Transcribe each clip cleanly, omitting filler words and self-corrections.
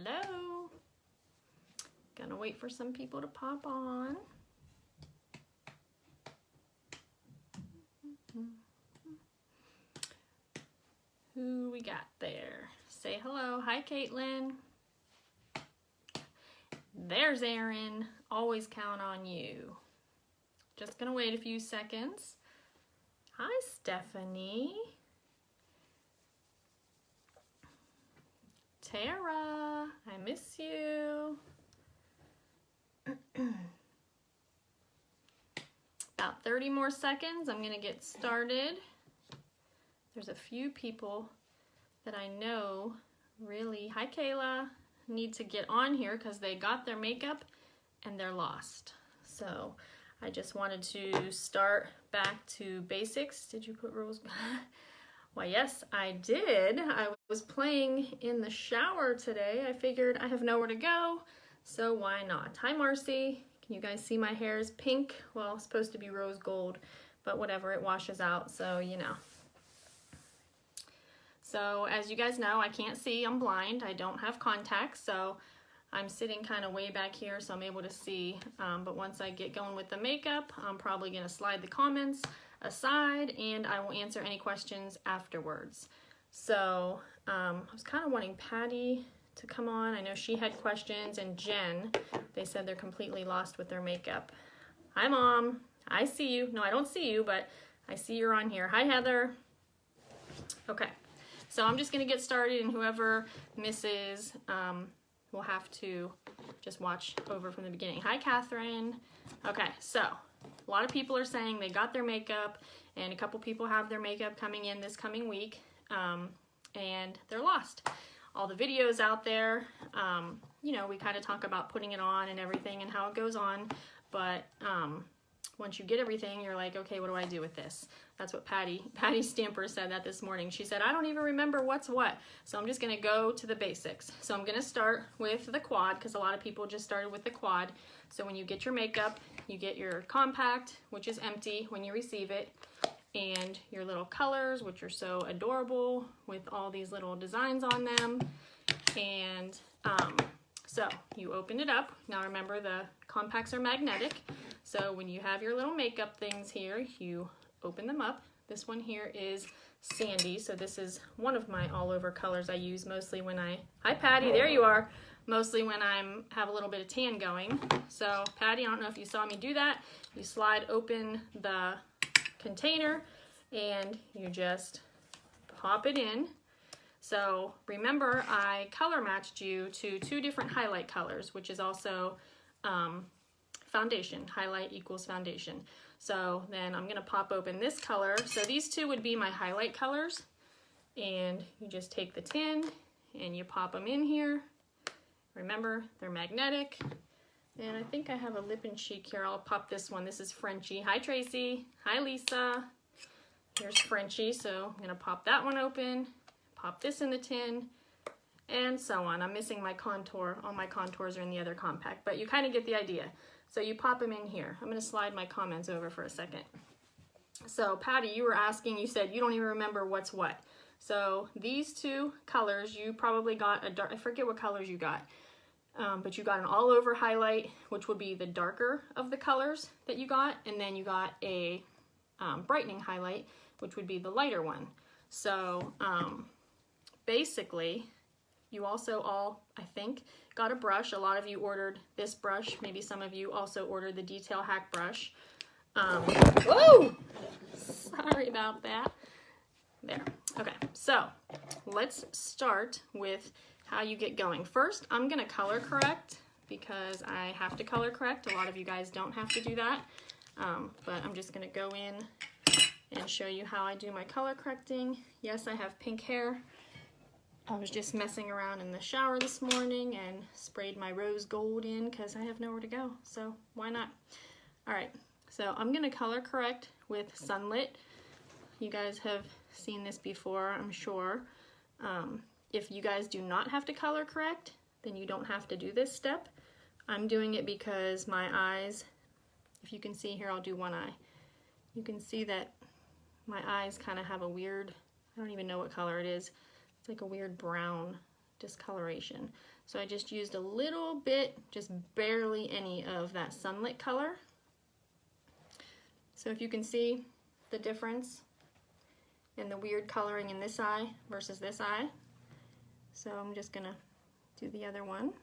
Hello. Gonna wait for some people to pop on. Who we got there? Say hello. Hi, Caitlin. There's Erin. Always count on you. Just gonna wait a few seconds. Hi, Stephanie. Tara, I miss you. About 30 more seconds, I'm gonna get started. There's a few people that I know really, hi Kayla, need to get on here because they got their makeup and they're lost. So I just wanted to start back to basics. Did you put rose? Why, yes, I did. I was playing in the shower today. I figured I have nowhere to go, so why not? Hi, Marcy. Can you guys see my hair is pink? Well, it's supposed to be rose gold, but whatever, it washes out, so you know. So as you guys know, I can't see, I'm blind. I don't have contacts, so I'm sitting kind of way back here, so I'm able to see. But once I get going with the makeup, I'm probably gonna slide the comments aside and I will answer any questions afterwards. So I was kind of wanting Patty to come on. I know she had questions, and Jen, they said they're completely lost with their makeup. Hi Mom, I see you. No, I don't see you, but I see you're on here. Hi Heather. Okay, so I'm just gonna get started, and whoever misses will have to just watch over from the beginning. Hi Catherine. Okay, so a lot of people are saying they got their makeup, and a couple people have their makeup coming in this coming week, and they're lost. All the videos out there, you know, we kind of talk about putting it on and everything and how it goes on, but once you get everything, you're like, okay, what do I do with this? That's what Patty Stamper said that this morning. She said, I don't even remember what's what. So I'm just gonna go to the basics. So I'm gonna start with the quad, because a lot of people just started with the quad. So when you get your makeup, you get your compact, which is empty when you receive it, and your little colors, which are so adorable with all these little designs on them. And so you open it up. Now remember, the compacts are magnetic. So when you have your little makeup things here, you open them up. This one here is Sandy. So this is one of my all over colors I use mostly when hi Patty, there you are. Mostly when have a little bit of tan going. So Patty, I don't know if you saw me do that. You slide open the container and you just pop it in. So remember, I color matched you to 2 different highlight colors, which is also foundation. Highlight equals foundation. So then I'm gonna pop open this color. So these 2 would be my highlight colors. And you just take the tin and you pop them in here. Remember, they're magnetic. And I think I have a lip and cheek here. I'll pop this one. This is Frenchie. Hi, Tracy. Hi, Lisa. Here's Frenchie. So I'm gonna pop that one open, pop this in the tin, and so on. I'm missing my contour. All my contours are in the other compact, but you kind of get the idea. So you pop them in here. I'm gonna slide my comments over for a second. So Patty, you were asking, you said you don't even remember what's what. So these 2 colors, you probably got a dark, I forget what colors you got. But you got an all over highlight, which would be the darker of the colors that you got, and then you got a brightening highlight, which would be the lighter one. So basically, you also all, I think, got a brush. A lot of you ordered this brush. Maybe some of you also ordered the Detail Hack brush. Whoa! Sorry about that. There. Okay, so let's start with how you get going. First, I'm gonna color correct because I have to color correct. A lot of you guys don't have to do that, but I'm just gonna go in and show you how I do my color correcting. Yes, I have pink hair. I was just messing around in the shower this morning and sprayed my rose gold in because I have nowhere to go, so why not? All right, so I'm gonna color correct with Sunlit. You guys have seen this before, I'm sure. If you guys do not have to color correct, then you don't have to do this step. I'm doing it because my eyes, if you can see here, I'll do one eye. You can see that my eyes kind of have a weird, I don't even know what color it is. It's like a weird brown discoloration. So I just used a little bit, just barely any of that sunlit color. So if you can see the difference in the weird coloring in this eye versus this eye. So I'm just gonna do the other one.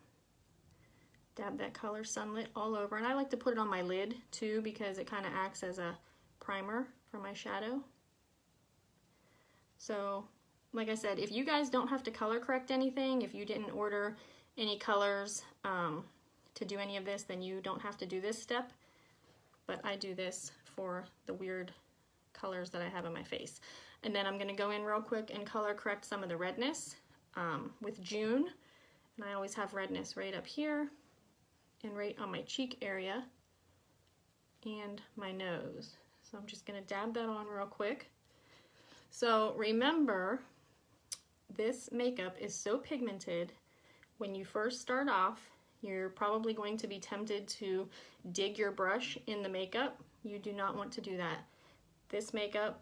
Dab that color sunlit all over, and I like to put it on my lid too because it kind of acts as a primer for my shadow. So like I said, if you guys don't have to color correct anything, if you didn't order any colors to do any of this, then you don't have to do this step, but I do this for the weird colors that I have on my face. And then I'm going to go in real quick and color correct some of the redness with June, and I always have redness right up here and right on my cheek area and my nose. So I'm just going to dab that on real quick. So remember, this makeup is so pigmented. When you first start off, you're probably going to be tempted to dig your brush in the makeup. You do not want to do that. This makeup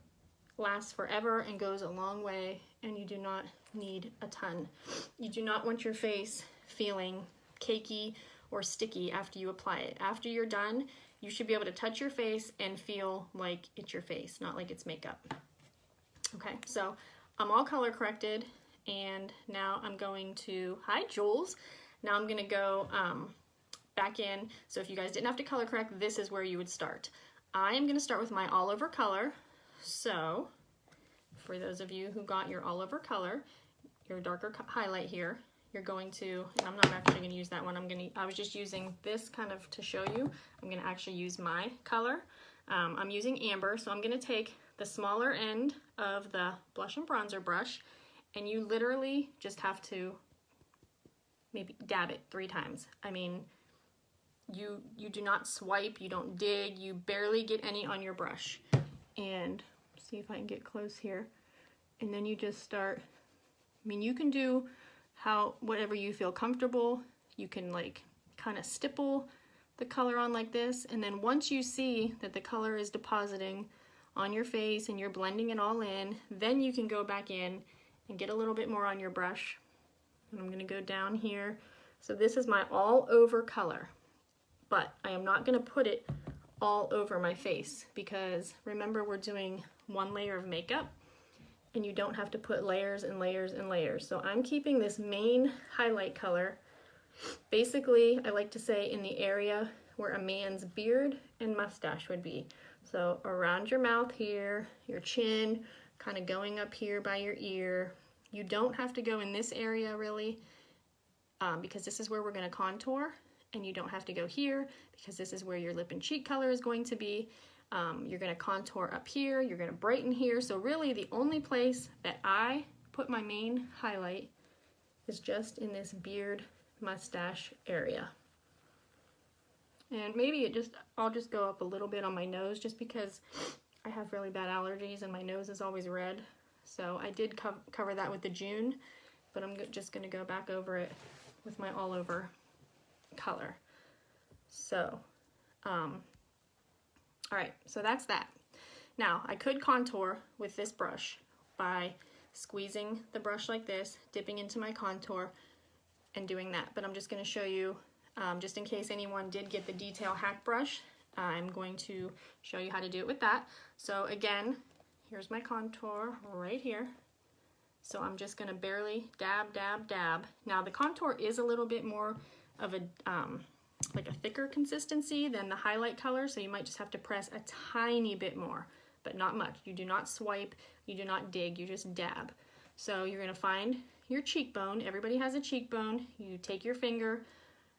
lasts forever and goes a long way, and you do not need a ton. You do not want your face feeling cakey or sticky after you apply it. After you're done, you should be able to touch your face and feel like it's your face, not like it's makeup. Okay, so I'm all color corrected, and now I'm going to, hi Jules, now I'm gonna go back in. So if you guys didn't have to color correct, this is where you would start. I am gonna start with my all over color. So for those of you who got your all over color, your darker highlight here, you're going to, and I'm not actually gonna use that one, I was just using this kind of to show you. I'm gonna actually use my color. I'm using amber, so I'm gonna take the smaller end of the blush and bronzer brush, and you literally just have to maybe dab it 3 times. I mean, you do not swipe, you don't dig, you barely get any on your brush. And see if I can get close here. And then you just start, I mean, you can do whatever you feel comfortable. You can like kind of stipple the color on like this, and then once you see that the color is depositing on your face and you're blending it all in, then you can go back in and get a little bit more on your brush. And I'm gonna go down here. So this is my all over color, but I am not gonna put it all over my face because remember, we're doing 1 layer of makeup and you don't have to put layers and layers and layers. So I'm keeping this main highlight color, basically I like to say in the area where a man's beard and mustache would be. So around your mouth here, your chin, kind of going up here by your ear. You don't have to go in this area really because this is where we're going to contour, and you don't have to go here because this is where your lip and cheek color is going to be. You're going to contour up here, you're going to brighten here. So really the only place that I put my main highlight is just in this beard mustache area. And maybe I'll just go up a little bit on my nose just because I have really bad allergies and my nose is always red. So I did cover that with the June, but I'm just going to go back over it with my all over color. So, all right, so that's that. Now, I could contour with this brush by squeezing the brush like this, dipping into my contour, and doing that. But I'm just going to show you, just in case anyone did get the detail hack brush, I'm going to show you how to do it with that. So again, here's my contour right here. So I'm just going to barely dab, dab, dab. Now the contour is a little bit more of a like a thicker consistency than the highlight color, so you might just have to press a tiny bit more, but not much. You do not swipe, you do not dig, you just dab. So you're going to find your cheekbone. Everybody has a cheekbone. You take your finger,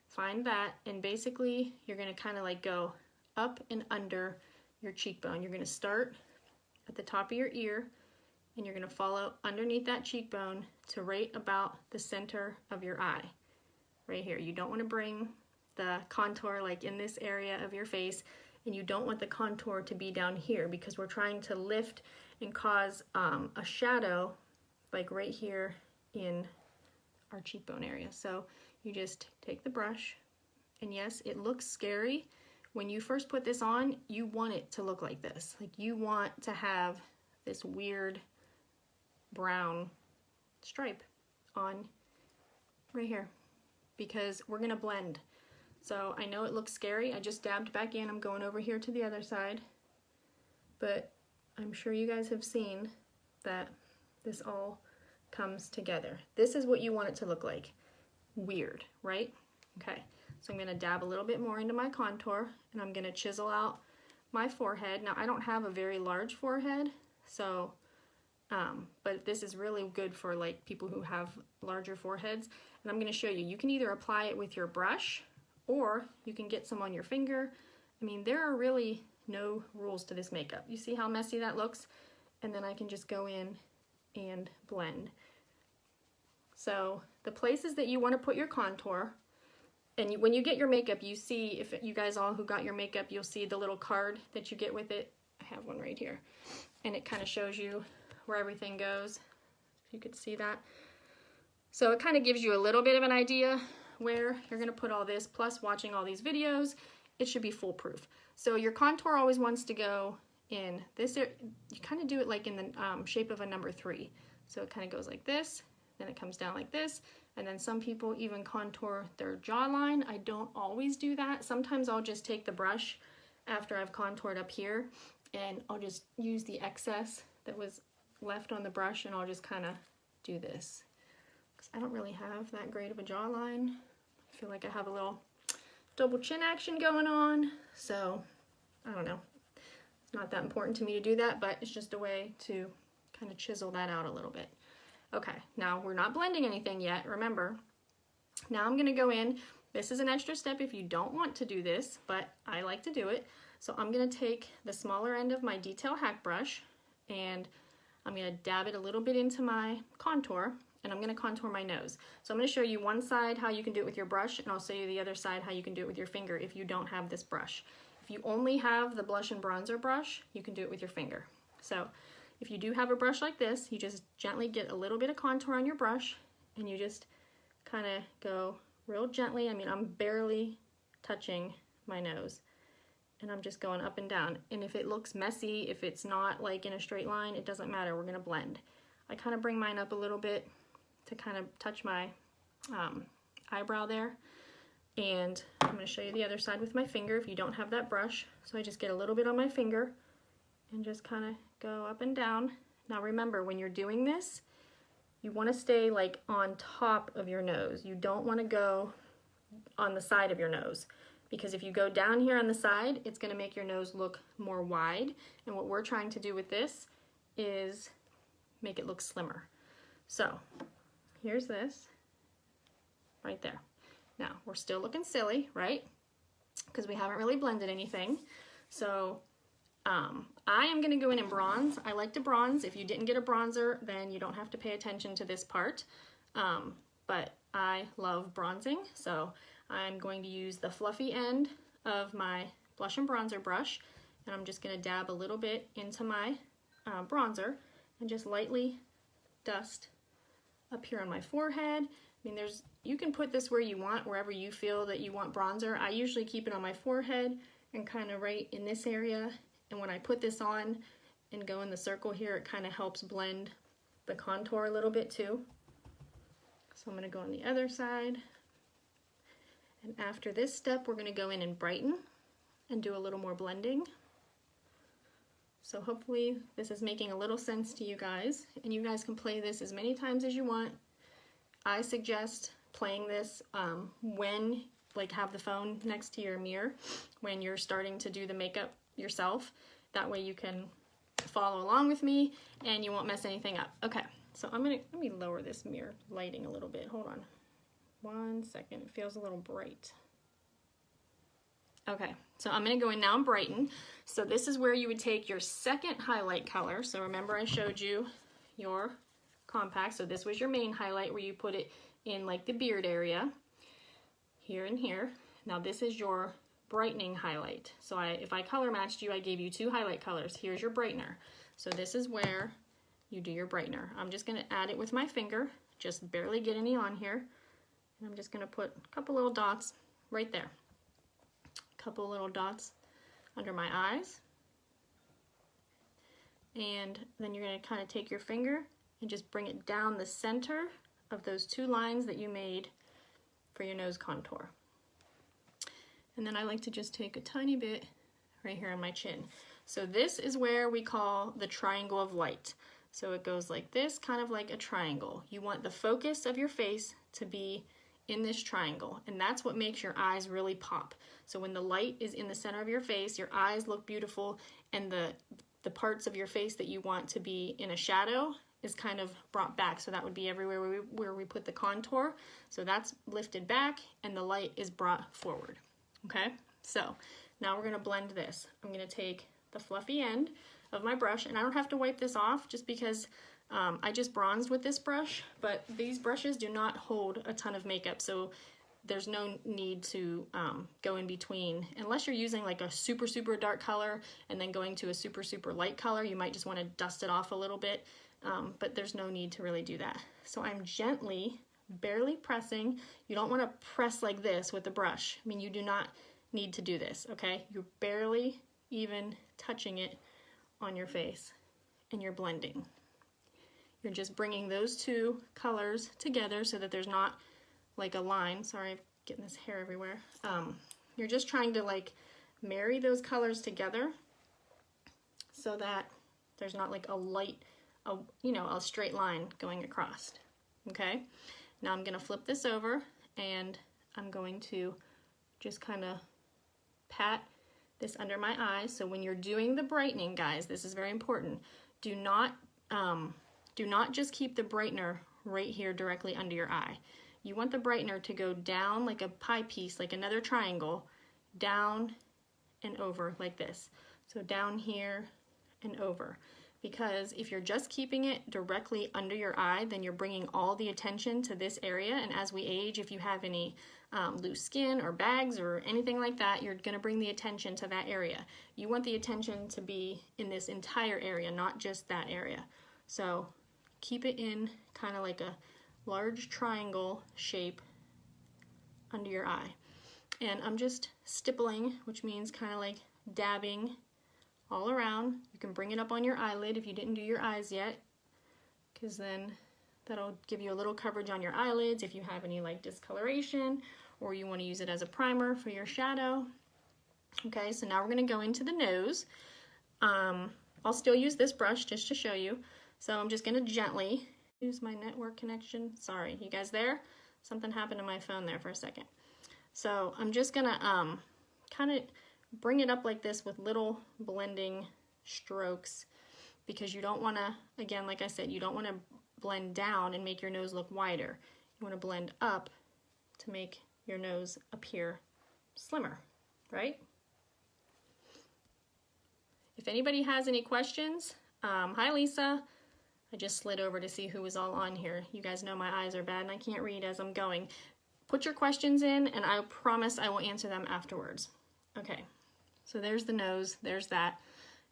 find that, and basically you're going to kind of like go up and under your cheekbone. You're going to start at the top of your ear, and you're going to follow underneath that cheekbone to right about the center of your eye. Right here. You don't want to bring the contour like in this area of your face, and you don't want the contour to be down here because we're trying to lift and cause a shadow like right here in our cheekbone area. So you just take the brush, and yes, it looks scary. When you first put this on, you want it to look like this. Like you want to have this weird brown stripe on right here, because we're gonna blend. So I know it looks scary. I just dabbed back in. I'm going over here to the other side, but I'm sure you guys have seen that this all comes together. This is what you want it to look like. Weird, right? Okay, so I'm gonna dab a little bit more into my contour, and I'm gonna chisel out my forehead. Now I don't have a very large forehead, so but this is really good for like people who have larger foreheads. And I'm going to show you. You can either apply it with your brush, or you can get some on your finger. I mean, there are really no rules to this makeup. You see how messy that looks? And then I can just go in and blend. So the places that you want to put your contour, and when you get your makeup, you see, if you guys all who got your makeup, you'll see the little card that you get with it. I have one right here. And it kind of shows you where everything goes, if you could see that. So it kind of gives you a little bit of an idea where you're going to put all this, plus watching all these videos, it should be foolproof. So your contour always wants to go in this, you kind of do it like in the shape of a number 3. So it kind of goes like this, then it comes down like this, and then some people even contour their jawline. I don't always do that. Sometimes I'll just take the brush after I've contoured up here, and I'll just use the excess that was left on the brush, and I'll just kind of do this. Because I don't really have that great of a jawline. I feel like I have a little double chin action going on, so I don't know. It's not that important to me to do that, but it's just a way to kind of chisel that out a little bit. Okay, now we're not blending anything yet, remember. Now I'm gonna go in. This is an extra step if you don't want to do this, but I like to do it. So I'm gonna take the smaller end of my detail hack brush, and I'm gonna dab it a little bit into my contour, and I'm gonna contour my nose. So I'm gonna show you one side how you can do it with your brush, and I'll show you the other side how you can do it with your finger if you don't have this brush. If you only have the blush and bronzer brush, you can do it with your finger. So if you do have a brush like this, you just gently get a little bit of contour on your brush, and you just kind of go real gently. I mean, I'm barely touching my nose, and I'm just going up and down. And if it looks messy, if it's not like in a straight line, it doesn't matter, we're gonna blend. I kind of bring mine up a little bit to kind of touch my eyebrow there. And I'm gonna show you the other side with my finger if you don't have that brush. So I just get a little bit on my finger and just kind of go up and down. Now remember, when you're doing this, you wanna stay like on top of your nose. You don't wanna go on the side of your nose, because if you go down here on the side, it's gonna make your nose look more wide. And what we're trying to do with this is make it look slimmer. So here's this right there. Now we're still looking silly, right? Because we haven't really blended anything. So I am gonna go in and bronze. I like to bronze. If you didn't get a bronzer, then you don't have to pay attention to this part. But I love bronzing, so I'm going to use the fluffy end of my blush and bronzer brush, and I'm just gonna dab a little bit into my bronzer and just lightly dust up here on my forehead. I mean, you can put this where you want, wherever you feel that you want bronzer. I usually keep it on my forehead and kind of right in this area. And when I put this on and go in the circle here, it kind of helps blend the contour a little bit too. So I'm gonna go on the other side. And after this step, we're gonna go in and brighten and do a little more blending. So hopefully this is making a little sense to you guys, and you guys can play this as many times as you want. I suggest playing this when, like, have the phone next to your mirror when you're starting to do the makeup yourself. That way you can follow along with me and you won't mess anything up. Okay, so let me lower this mirror lighting a little bit. Hold on 1 second, it feels a little bright. Okay, so I'm gonna go in now and brighten. So this is where you would take your second highlight color. So remember I showed you your compact. So this was your main highlight where you put it in like the beard area, here and here. Now this is your brightening highlight. So if I color matched you, I gave you 2 highlight colors. Here's your brightener. So this is where you do your brightener. I'm just gonna add it with my finger, just barely get any on here. And I'm just gonna put a couple little dots right there. Couple little dots under my eyes, and then you're going to kind of take your finger and just bring it down the center of those 2 lines that you made for your nose contour. And then I like to just take a tiny bit right here on my chin. So this is where we call the triangle of light. So it goes like this, kind of like a triangle. You want the focus of your face to be in this triangle, and that's what makes your eyes really pop. So when the light is in the center of your face, your eyes look beautiful, and the parts of your face that you want to be in a shadow is kind of brought back. So that would be everywhere where we put the contour. So that's lifted back, and the light is brought forward. Okay, so now we're gonna blend this. I'm gonna take the fluffy end of my brush, and I don't have to wipe this off just because I just bronzed with this brush, but these brushes do not hold a ton of makeup, so there's no need to go in between. Unless you're using like a super, super dark color and then going to a super, super light color, you might just wanna dust it off a little bit, but there's no need to really do that. So I'm gently, barely pressing. You don't wanna press like this with the brush. I mean, you do not need to do this, okay? You're barely even touching it on your face, and you're blending. You're just bringing those two colors together so that there's not like a line. Sorry, I'm getting this hair everywhere. You're just trying to like marry those colors together so that there's not like a light, you know, a straight line going across. Okay, now I'm gonna flip this over, and I'm going to just kind of pat this under my eye. So when you're doing the brightening, guys, this is very important. Do not just keep the brightener right here directly under your eye. You want the brightener to go down like a pie piece, like another triangle, down and over like this. So down here and over. Because if you're just keeping it directly under your eye, then you're bringing all the attention to this area. And as we age, if you have any loose skin or bags or anything like that, you're gonna bring the attention to that area. You want the attention to be in this entire area, not just that area. So keep it in kind of like a large triangle shape under your eye. And I'm just stippling, which means kind of like dabbing all around. You can bring it up on your eyelid if you didn't do your eyes yet, because then that'll give you a little coverage on your eyelids if you have any like discoloration, or you want to use it as a primer for your shadow. Okay, so now we're going to go into the nose. I'll still use this brush just to show you. So I'm just going to gently use my network connection. Sorry, you guys there? Something happened to my phone there for a second. So I'm just going to kind of bring it up like this with little blending strokes, because you don't want to, again, like I said, you don't want to blend down and make your nose look wider. You want to blend up to make your nose appear slimmer, right? If anybody has any questions, hi Lisa. I just slid over to see who was all on here. You guys know my eyes are bad and I can't read as I'm going. Put your questions in and I promise I will answer them afterwards. Okay, so there's the nose, there's that.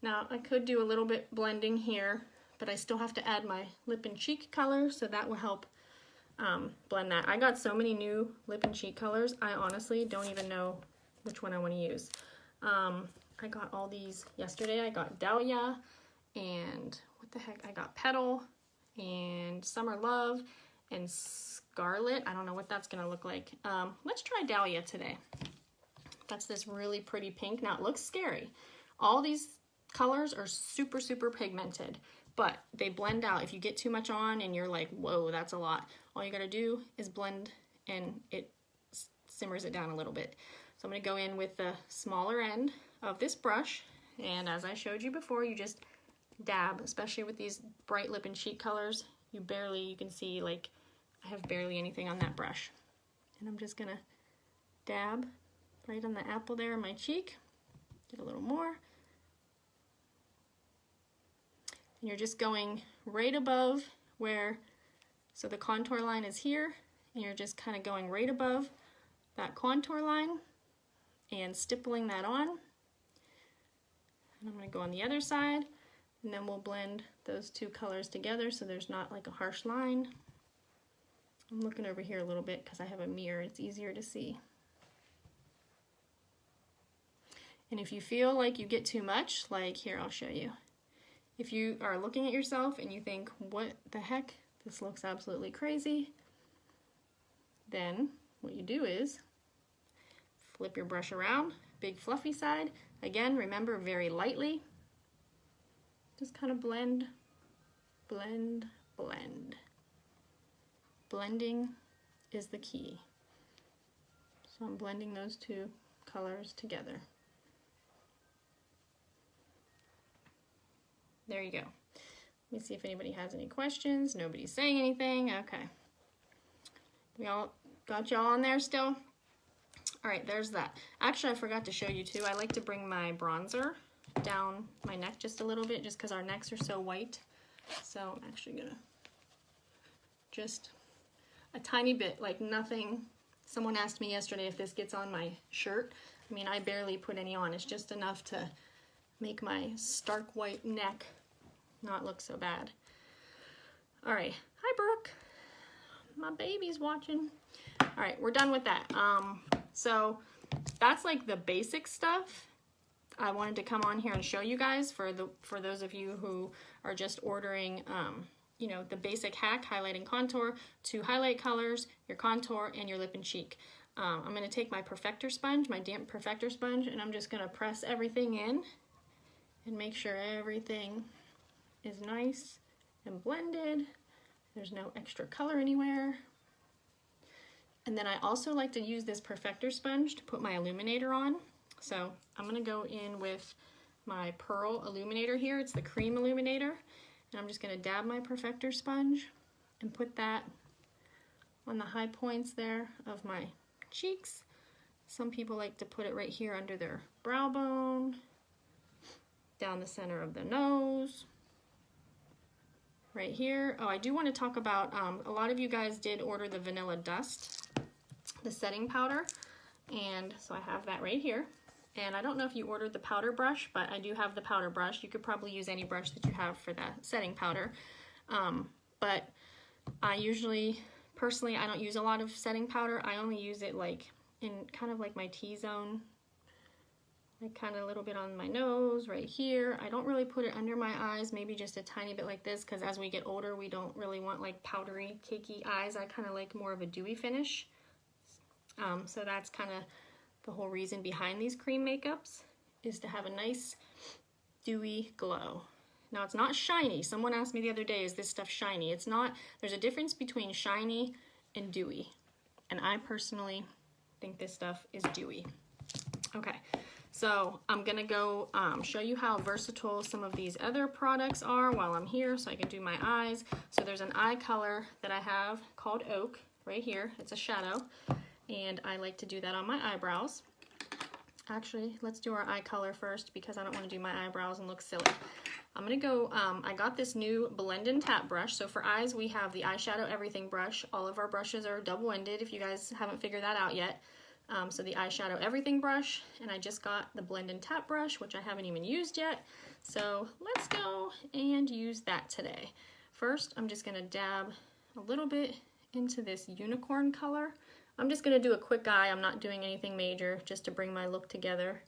Now I could do a little bit blending here, but I still have to add my lip and cheek color, so that will help blend that. I got so many new lip and cheek colors, I honestly don't even know which one I want to use. I got all these yesterday. I got Dahlia, and what the heck, I got Petal, and Summer Love, and Scarlet. I don't know what that's gonna look like. Let's try Dahlia today. That's this really pretty pink. Now it looks scary. All these colors are super, super pigmented, but they blend out. If you get too much on and you're like, whoa, that's a lot, all you gotta do is blend and it simmers it down a little bit. So I'm gonna go in with the smaller end of this brush, and as I showed you before, you just dab, especially with these bright lip and cheek colors. You can see like I have barely anything on that brush. And I'm just gonna dab right on the apple there on my cheek. Get a little more. And you're just going right above where, so the contour line is here, and you're just kind of going right above that contour line and stippling that on. And I'm going to go on the other side, and then we'll blend those two colors together so there's not like a harsh line. I'm looking over here a little bit because I have a mirror, it's easier to see. And if you feel like you get too much, like here, I'll show you. If you are looking at yourself and you think, what the heck, this looks absolutely crazy, then what you do is flip your brush around, big fluffy side. Again, remember, very lightly. Just kind of blend, blend, blend. Blending is the key. So I'm blending those two colors together. There you go. Let me see if anybody has any questions. Nobody's saying anything. Okay. We all got y'all on there still? All right, there's that. Actually, I forgot to show you too. I like to bring my bronzer down my neck just a little bit, just because our necks are so white. So I'm actually gonna just a tiny bit, like nothing. Someone asked me yesterday if this gets on my shirt. I mean, I barely put any on. It's just enough to make my stark white neck not look so bad. All right, hi Brooke. My baby's watching. All right, we're done with that. So that's like the basic stuff. I wanted to come on here and show you guys for those of you who are just ordering, you know, the basic hack, highlighting contour, to highlight colors, your contour, and your lip and cheek. I'm going to take my perfector sponge, my damp perfector sponge, and I'm just going to press everything in and make sure everything is nice and blended. There's no extra color anywhere. And then I also like to use this perfector sponge to put my illuminator on. So I'm going to go in with my Pearl illuminator here. It's the cream illuminator. And I'm just going to dab my perfector sponge and put that on the high points there of my cheeks. Some people like to put it right here under their brow bone, down the center of the nose, right here. Oh, I do want to talk about, a lot of you guys did order the Vanilla Dust, the setting powder, and so I have that right here. And I don't know if you ordered the powder brush, but I do have the powder brush. You could probably use any brush that you have for that setting powder. But I usually, personally, I don't use a lot of setting powder. I only use it like in kind of like my T-zone, like kind of a little bit on my nose, right here. I don't really put it under my eyes, maybe just a tiny bit like this, because as we get older, we don't really want like powdery, cakey eyes. I kind of like more of a dewy finish. So that's kind of the whole reason behind these cream makeups, is to have a nice dewy glow. Now it's not shiny. Someone asked me the other day, is this stuff shiny? It's not. There's a difference between shiny and dewy. And I personally think this stuff is dewy. Okay, so I'm gonna go show you how versatile some of these other products are while I'm here, so I can do my eyes. So there's an eye color that I have called Oak right here. It's a shadow. And I like to do that on my eyebrows. Actually, let's do our eye color first, because I don't want to do my eyebrows and look silly. I'm going to go, I got this new blend and tap brush. So for eyes, we have the Eyeshadow Everything brush. All of our brushes are double-ended if you guys haven't figured that out yet. So the Eyeshadow Everything brush, and I just got the blend and tap brush, which I haven't even used yet. So let's go and use that today. First, I'm just going to dab a little bit into this unicorn color. I'm just going to do a quick eye. I'm not doing anything major, just to bring my look together.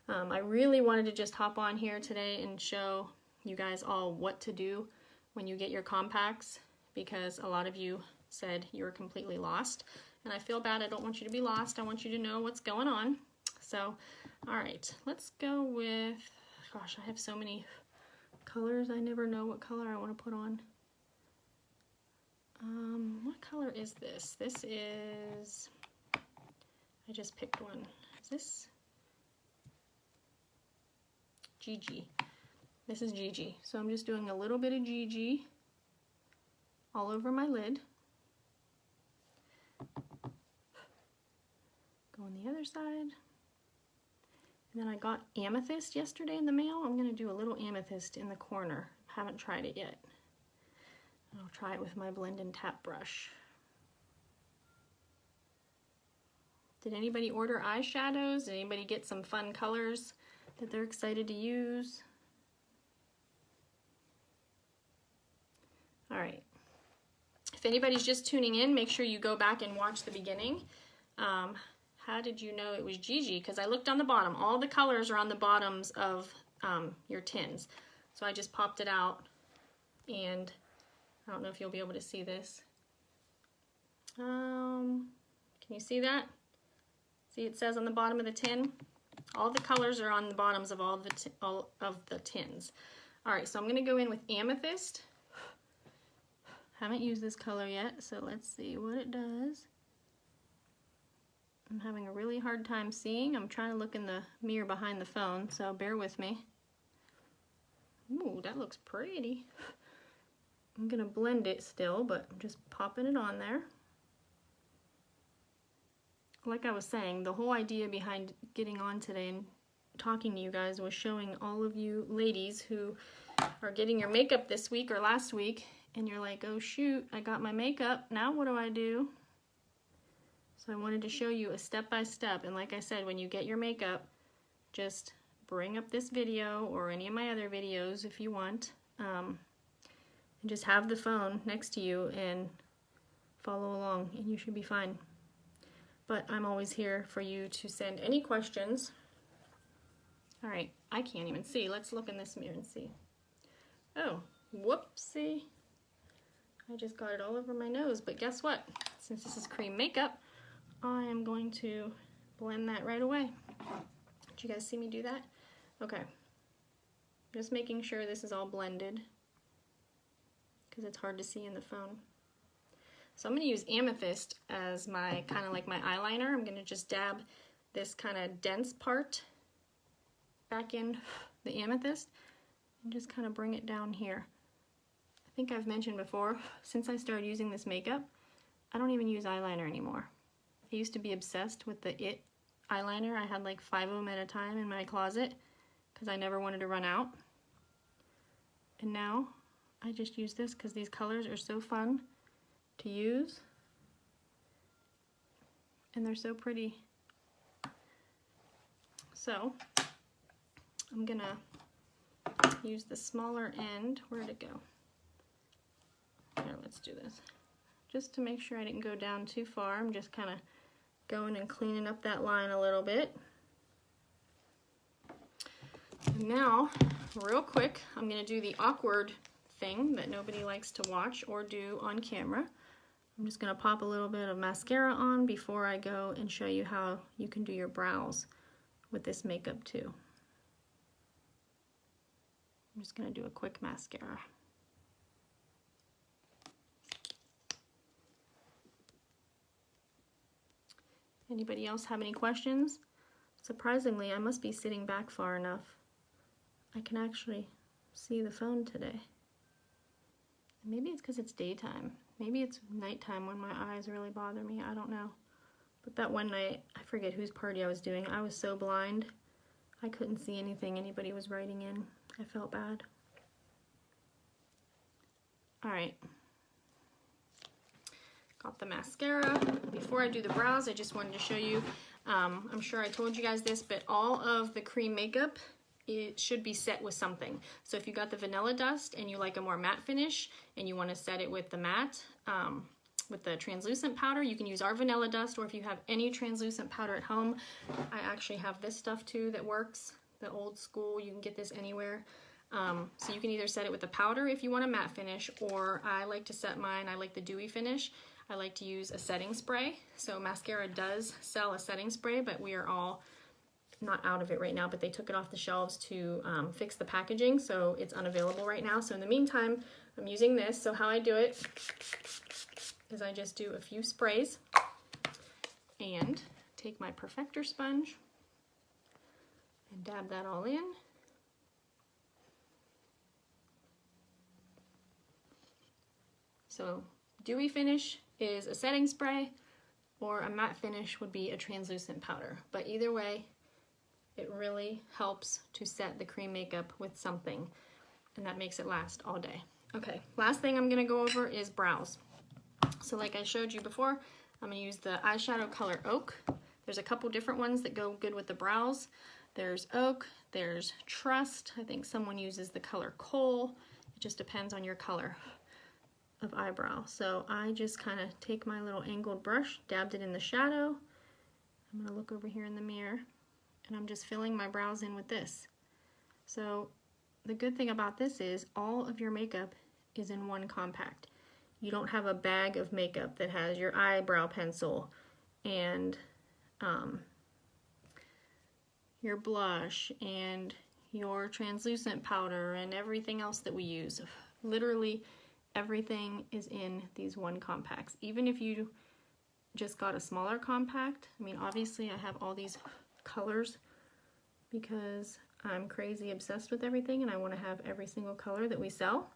I really wanted to just hop on here today and show you guys all what to do when you get your compacts, because a lot of you said you were completely lost. And I feel bad. I don't want you to be lost. I want you to know what's going on. So, all right, let's go with, gosh, I have so many colors. I never know what color I want to put on. What color is this? This is, I just picked one. Is this? GG. This is GG. So I'm just doing a little bit of GG all over my lid. Go on the other side. And then I got amethyst yesterday in the mail. I'm going to do a little amethyst in the corner. Haven't tried it yet. I'll try it with my blend and tap brush. Did anybody order eyeshadows? Did anybody get some fun colors that they're excited to use? All right. If anybody's just tuning in, make sure you go back and watch the beginning. How did you know it was Gigi? Because I looked on the bottom. All the colors are on the bottoms of your tins. So I just popped it out, and I don't know if you'll be able to see this. Can you you see that? See, it says on the bottom of the tin? All the colors are on the bottoms of all of the tins. All right, so I'm gonna go in with Amethyst. Haven't used this color yet, so let's see what it does. I'm having a really hard time seeing. I'm trying to look in the mirror behind the phone, so bear with me. Ooh, that looks pretty. I'm gonna blend it still, but I'm just popping it on there. Like I was saying, the whole idea behind getting on today and talking to you guys was showing all of you ladies who are getting your makeup this week or last week, and you're like, oh shoot, I got my makeup, now what do I do? So I wanted to show you a step-by-step, and like I said, when you get your makeup, just bring up this video or any of my other videos if you want, and just have the phone next to you and follow along, and you should be fine. But I'm always here for you to send any questions. All right, I can't even see. Let's look in this mirror and see. Oh, whoopsie. I just got it all over my nose, but guess what? Since this is cream makeup, I am going to blend that right away. Did you guys see me do that? Okay. Just making sure this is all blended because it's hard to see in the phone. So I'm going to use Amethyst as my kind of like my eyeliner. I'm going to just dab this kind of dense part back in the Amethyst and just kind of bring it down here. I think I've mentioned before, since I started using this makeup, I don't even use eyeliner anymore. I used to be obsessed with the IT eyeliner. I had like 5 of them at a time in my closet because I never wanted to run out. And now I just use this because these colors are so fun to use, and they're so pretty. So I'm gonna use the smaller end. Where'd it go? Here, let's do this. Just to make sure I didn't go down too far, I'm just kind of going and cleaning up that line a little bit. And now, real quick, I'm gonna do the awkward thing that nobody likes to watch or do on camera. I'm just going to pop a little bit of mascara on before I go and show you how you can do your brows with this makeup too. I'm just going to do a quick mascara. Anybody else have any questions? Surprisingly, I must be sitting back far enough. I can actually see the phone today. Maybe it's because it's daytime. Maybe it's nighttime when my eyes really bother me. I don't know. But that one night, I forget whose party I was doing. I was so blind. I couldn't see anything anybody was writing in. I felt bad. All right. Got the mascara. Before I do the brows, I just wanted to show you, I'm sure I told you guys this, but all of the cream makeup, it should be set with something. So if you got the vanilla dust and you like a more matte finish and you want to set it with the matte, with the translucent powder, you can use our vanilla dust, or if you have any translucent powder at home, I actually have this stuff too that works, the old school, you can get this anywhere. So you can either set it with the powder if you want a matte finish, or I like to set mine, I like the dewy finish. I like to use a setting spray. So Mascara does sell a setting spray, but we are all not out of it right now, but they took it off the shelves to fix the packaging, so it's unavailable right now. So in the meantime, I'm using this. So how I do it is I just do a few sprays and take my perfector sponge and dab that all in. So dewy finish is a setting spray, or a matte finish would be a translucent powder. But either way, it really helps to set the cream makeup with something, and that makes it last all day. Okay, last thing I'm gonna go over is brows. So like I showed you before, I'm gonna use the eyeshadow color Oak. There's a couple different ones that go good with the brows. There's Oak, there's Trust. I think someone uses the color Coal. It just depends on your color of eyebrow. So I just kind of take my little angled brush, dabbed it in the shadow. I'm gonna look over here in the mirror, and I'm just filling my brows in with this. So the good thing about this is all of your makeup is in one compact. You don't have a bag of makeup that has your eyebrow pencil, and your blush and your translucent powder and everything else that we use. Literally everything is in these one compacts. Even if you just got a smaller compact, I mean, obviously I have all these colors because I'm crazy obsessed with everything and I want to have every single color that we sell.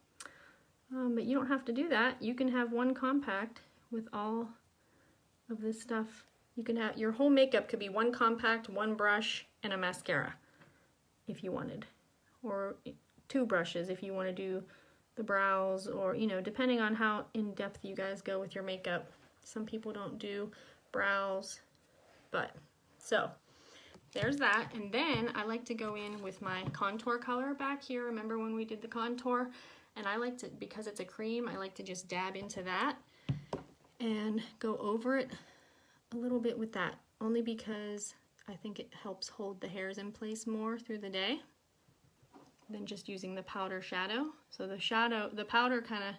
But you don't have to do that. You can have one compact with all of this stuff. You can have, your whole makeup could be one compact, one brush, and a mascara if you wanted. Or 2 brushes if you want to do the brows, or, you know, depending on how in-depth you guys go with your makeup. Some people don't do brows, but so there's that. And then I like to go in with my contour color back here. Remember when we did the contour? And I like to, because it's a cream, I like to just dab into that and go over it a little bit with that, only because I think it helps hold the hairs in place more through the day than just using the powder shadow. So the powder kind of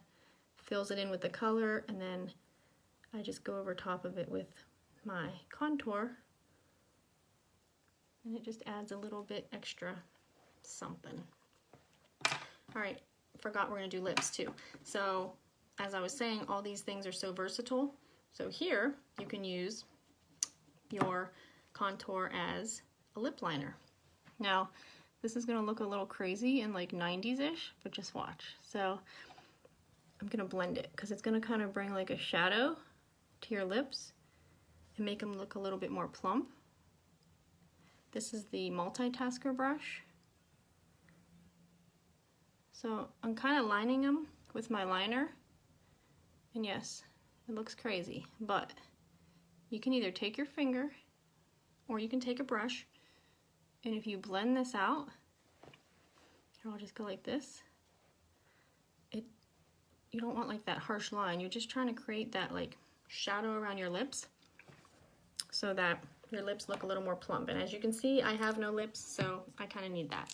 fills it in with the color, and then I just go over top of it with my contour, and it just adds a little bit extra something. All right, forgot we're gonna do lips too. So as I was saying, all these things are so versatile. So here you can use your contour as a lip liner. Now, this is gonna look a little crazy and like 90s-ish, but just watch. So I'm gonna blend it because it's gonna kind of bring like a shadow to your lips and make them look a little bit more plump. This is the multitasker brush. So I'm kind of lining them with my liner. And yes, it looks crazy, but you can either take your finger or you can take a brush, and if you blend this out, here I'll just go like this. You don't want like that harsh line. You're just trying to create that like shadow around your lips so that your lips look a little more plump. And as you can see, I have no lips, so I kind of need that.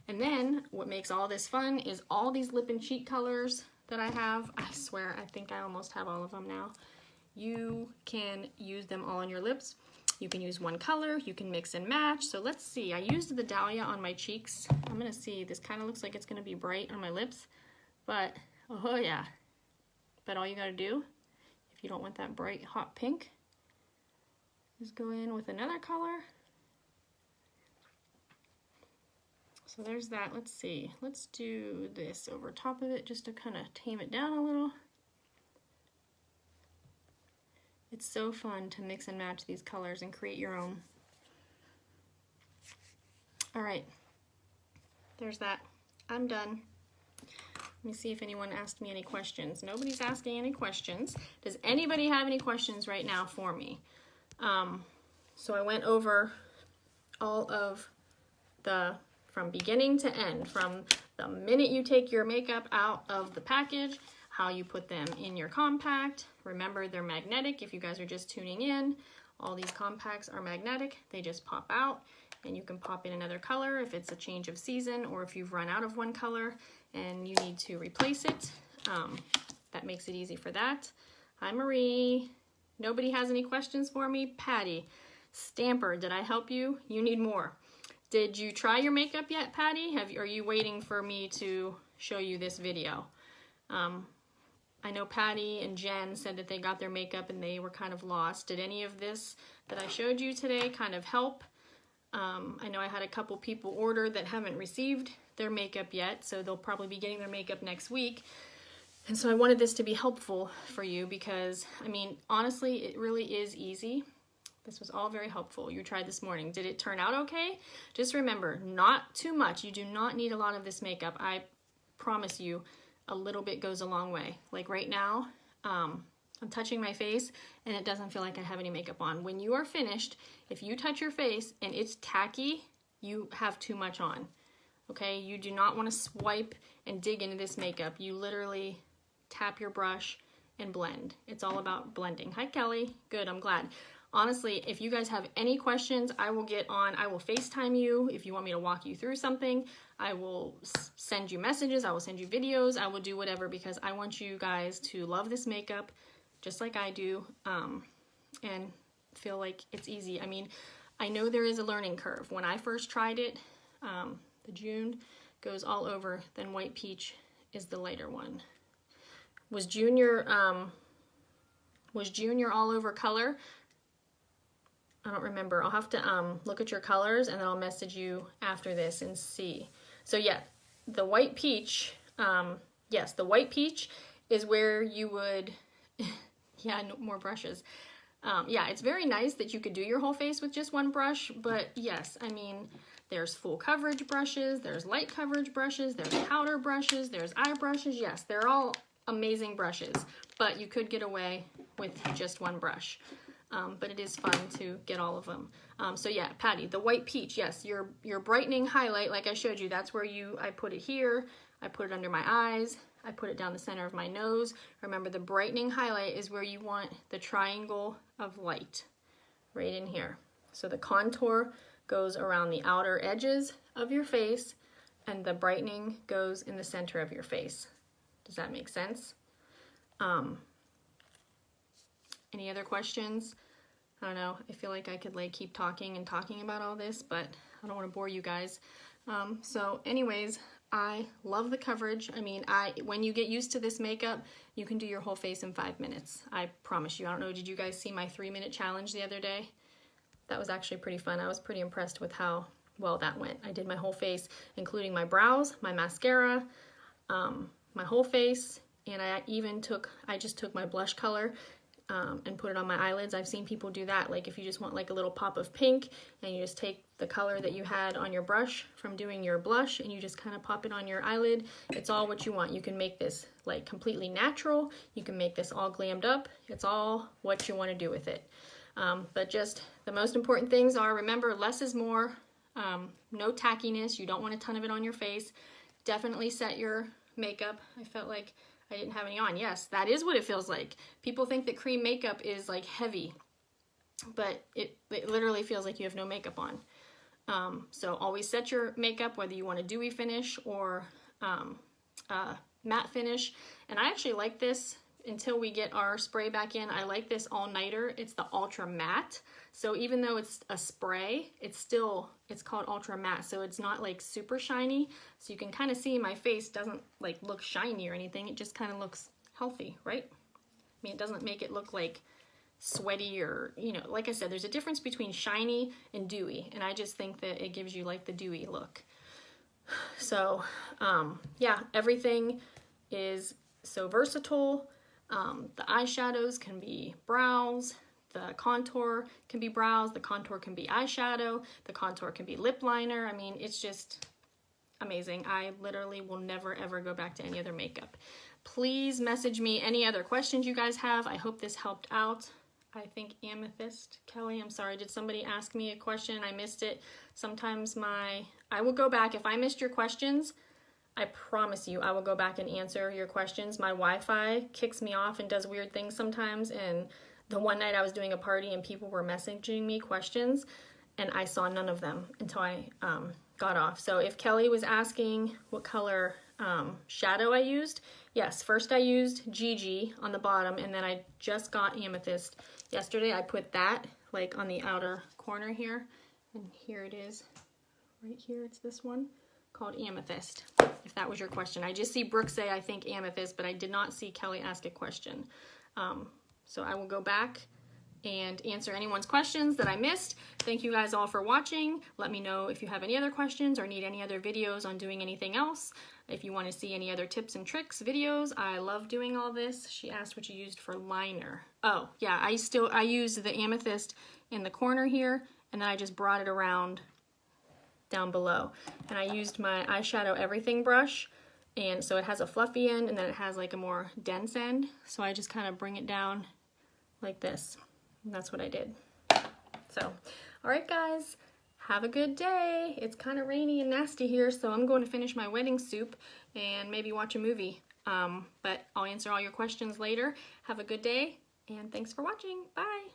And then what makes all this fun is all these lip and cheek colors that I have. I swear, I think I almost have all of them now. You can use them all on your lips. You can use one color, you can mix and match. So let's see, I used the Dahlia on my cheeks. I'm gonna see, this kind of looks like it's gonna be bright on my lips, but oh yeah. But all you gotta do, if you don't want that bright hot pink, is go in with another color. So there's that. Let's see, let's do this over top of it just to kind of tame it down a little. It's so fun to mix and match these colors and create your own. All right, there's that. I'm done. Let me see if anyone asked me any questions. Nobody's asking any questions. Does anybody have any questions right now for me? So I went over all of the, from beginning to end, from the minute you take your makeup out of the package, how you put them in your compact. Remember, they're magnetic. If you guys are just tuning in, all these compacts are magnetic. They just pop out, and you can pop in another color if it's a change of season, or if you've run out of one color and you need to replace it. That makes it easy for that. Hi, Marie. Nobody has any questions for me? Patty. Stamper, did I help you? You need more. Did you try your makeup yet, Patty? Are you waiting for me to show you this video? I know Patty and Jen said that they got their makeup and they were kind of lost. Did any of this that I showed you today kind of help? I know I had a couple people order that haven't received their makeup yet, so they'll probably be getting their makeup next week. And so I wanted this to be helpful for you because, I mean, honestly, it really is easy. This was all very helpful. You tried this morning. Did it turn out okay? Just remember, not too much. You do not need a lot of this makeup. I promise you, a little bit goes a long way. Like right now, I'm touching my face and it doesn't feel like I have any makeup on. When you are finished, if you touch your face and it's tacky, you have too much on. Okay, you do not want to swipe and dig into this makeup. You literally tap your brush and blend. It's all about blending. Hi, Kelly. Good, I'm glad. Honestly, if you guys have any questions, I will get on. I will FaceTime you if you want me to walk you through something. I will send you messages. I will send you videos. I will do whatever because I want you guys to love this makeup just like I do. And feel like it's easy. I mean, I know there is a learning curve. When I first tried it, the June goes all over, then White Peach is the lighter one. Was Junior all over color? I don't remember. I'll have to look at your colors, and then I'll message you after this and see. So yeah, the White Peach, yes, the White Peach is where you would, yeah, no more brushes. Yeah, it's very nice that you could do your whole face with just one brush, but yes, I mean, there's full coverage brushes, there's light coverage brushes, there's powder brushes, there's eye brushes. Yes, they're all amazing brushes, but you could get away with just one brush. But it is fun to get all of them. So yeah, Patty, the White Peach, yes, your brightening highlight, like I showed you, that's where I put it here, I put it under my eyes, I put it down the center of my nose. Remember, the brightening highlight is where you want the triangle of light, right in here. So the contour goes around the outer edges of your face, and the brightening goes in the center of your face. Does that make sense? Any other questions? I don't know. I feel like I could like keep talking and talking about all this, but I don't want to bore you guys. So anyways, I love the coverage. I mean, when you get used to this makeup, you can do your whole face in 5 minutes. I promise you. I don't know, did you guys see my 3-minute challenge the other day? That was actually pretty fun. I was pretty impressed with how well that went. I did my whole face, including my brows, my mascara, my whole face, and I just took my blush color and put it on my eyelids. I've seen people do that, like if you just want like a little pop of pink, and you just take the color that you had on your brush from doing your blush, and you just kind of pop it on your eyelid. It's all what you want. You can make this like completely natural. You can make this all glammed up. It's all what you want to do with it. But just the most important things are, remember, less is more. No tackiness. You don't want a ton of it on your face. Definitely set your makeup. I felt like I didn't have any on. Yes, that is what it feels like. People think that cream makeup is like heavy, but it literally feels like you have no makeup on. So always set your makeup, whether you want a dewy finish or matte finish. And I actually like this until we get our spray back in. I like this all-nighter. It's the ultra matte. So even though it's a spray, it's called ultra matte. So it's not like super shiny. So you can kind of see my face doesn't like look shiny or anything. It just kind of looks healthy, right? I mean, it doesn't make it look like sweaty or, you know, like I said, there's a difference between shiny and dewy. And I just think that it gives you like the dewy look. So yeah, everything is so versatile. The eyeshadows can be brows, the contour can be brows, the contour can be eyeshadow, the contour can be lip liner. I mean, it's just amazing. I literally will never ever go back to any other makeup. Please message me any other questions you guys have. I hope this helped out. I think Amethyst, Kelly, I'm sorry, did somebody ask me a question and I missed it? Sometimes I will go back. If I missed your questions, I promise you, I will go back and answer your questions. My Wi-Fi kicks me off and does weird things sometimes, and the one night I was doing a party and people were messaging me questions, and I saw none of them until I got off. So if Kelly was asking what color shadow I used, yes, first I used GG on the bottom, and then I just got Amethyst. Yesterday I put that like on the outer corner here, and here it is, right here, it's this one, called Amethyst, if that was your question. I just see Brooke say, I think Amethyst, but I did not see Kelly ask a question. So I will go back and answer anyone's questions that I missed. Thank you guys all for watching. Let me know if you have any other questions or need any other videos on doing anything else. If you want to see any other tips and tricks videos, I love doing all this. She asked what you used for liner. Oh, yeah, I used the Amethyst in the corner here, and then I just brought it around down below. And I used my eyeshadow everything brush, and so it has a fluffy end and then it has like a more dense end. So I just kind of bring it down like this. And that's what I did. So, all right guys, have a good day. It's kind of rainy and nasty here, so I'm going to finish my wedding soup and maybe watch a movie. But I'll answer all your questions later. Have a good day, and thanks for watching. Bye.